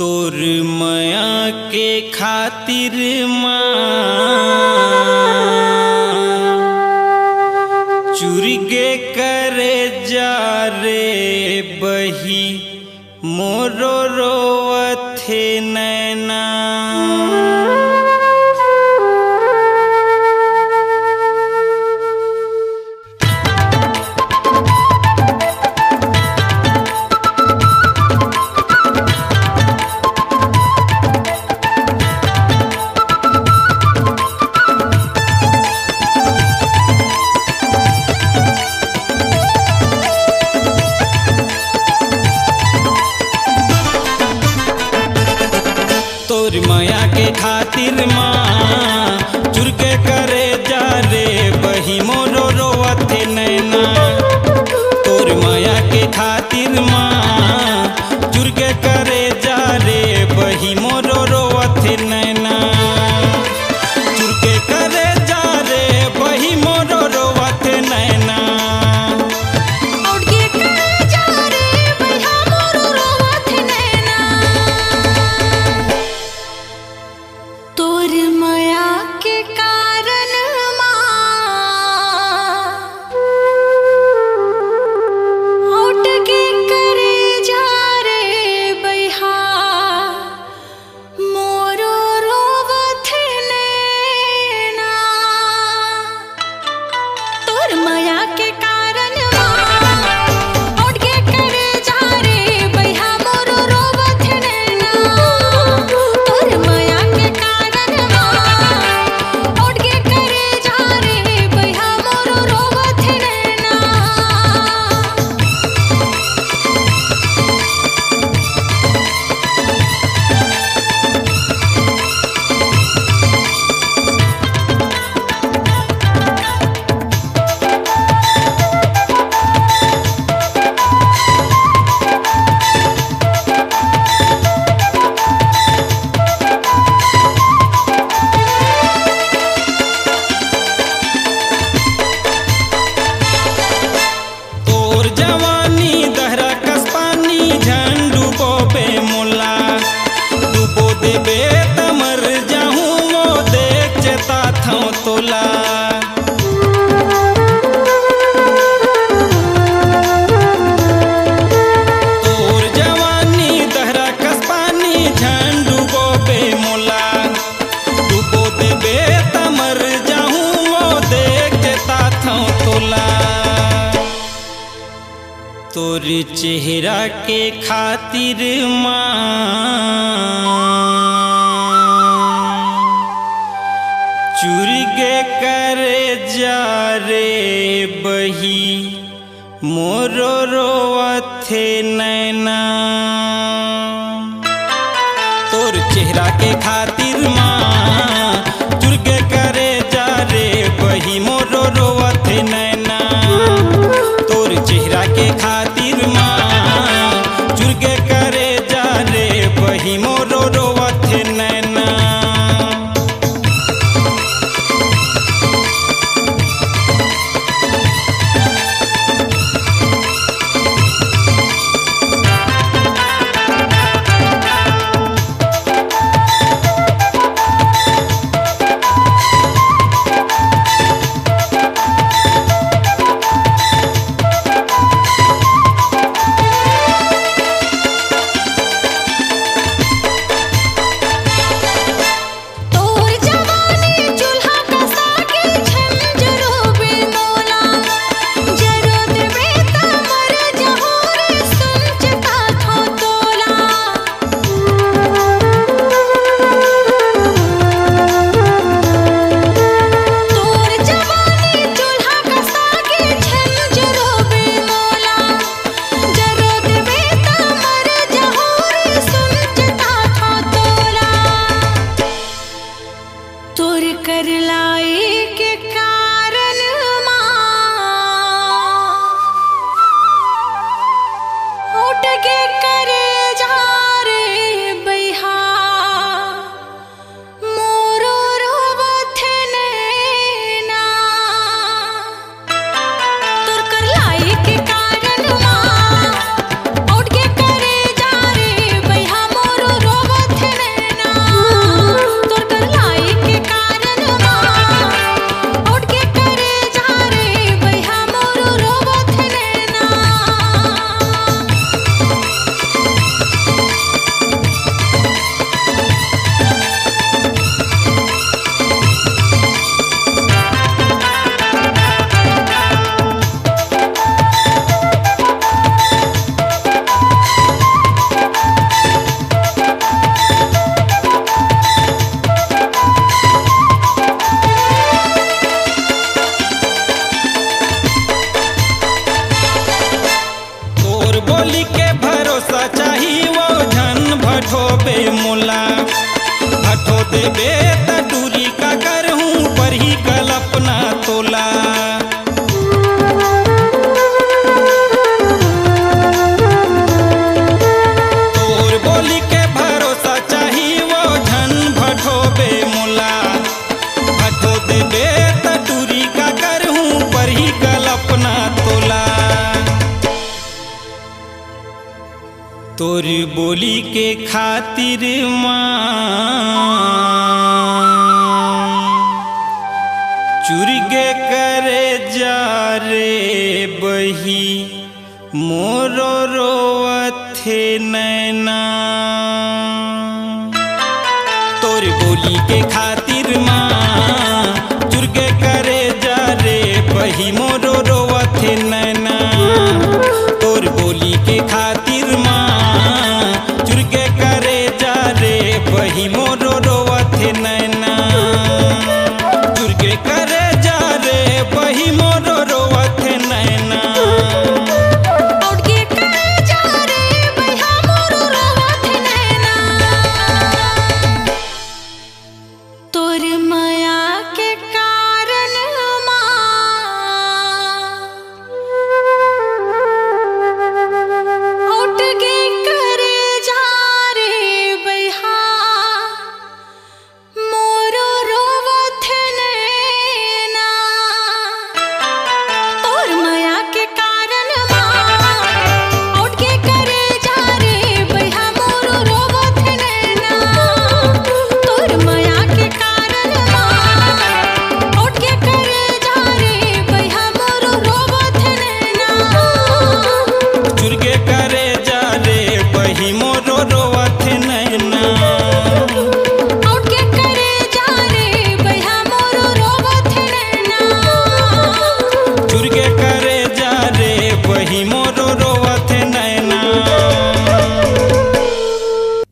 तोर माया के खातिर माँ चुरगे करे जा रे बही मोरो रोवथे नैना। तोर माया के खातिर माँ चुरके करे जा रे बही मोरो रोवथे नैना। तोर माया के खातिर माँ चुरके करे जा रे बही मोरो रोवथे नैना। चुरके करे जा रे बही मोरो रोवथे नैना। तोर माया के कारण उठ के करे जा रे बहा मोरो रोवथे नैना। तोर माया के कारण उठ के करे जा रे बहा मोरो रोवथे नैना। तोर माया के तोला तोर जवानी दहरा कस पानी झन डूबो बे मोला। डूबो देबे त मर जाऊं वो देख जेता थो तोला। तोर चेहरा के खातिर माँ चुरगे करे जा रे बही मोरो रोवथे नैना। तोर चेहरा के खातिर माँ चुरगे करे जा रे बही मोरो रोवथे नैना। तोर चेहरा के खातिर माँ चुरगे करे जा रे बही मोरो रोवथे नैना। देबे त दूरी का करहूँ पर ही कल्पना तोला। तोर बोली के भरोसा चाही वो झन भटोबे मोला, भटो देबे त दूरी का करहूँ पर ही कल्पना तोला। तोर बोली के खातिर माँ चुरगे करे जा रे बही मोरो रोवथे नैना। तोर बोली के खातिर माँ चुरगे करे जा रे बही मोरो रोवथे नैना। तोर बोली के खातिर